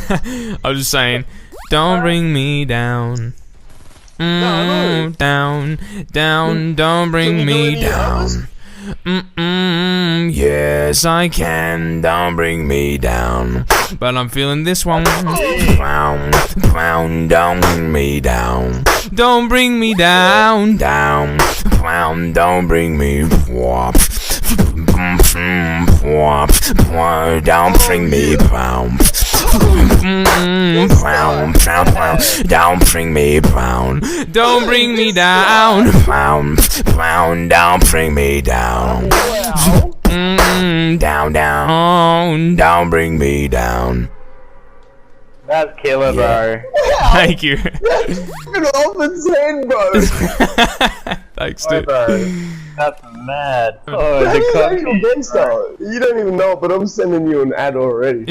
I was just saying, don't bring me down. Down, down, don't bring me down. Yes, I can, don't bring me down. But I'm feeling this one. Down, down, don't bring me down. Don't bring me down, down, down, don't bring me down. Don't bring me down. Don't bring me down. Don't bring me down. Don't bring me down. Down, down, don't bring me down. That's killer, bro. Thank you. Fucking off insane, bro. Thanks, Oh, dude. bro. That's mad. Oh, He's the an actual gangster. You don't even know it, but I'm sending you an ad already.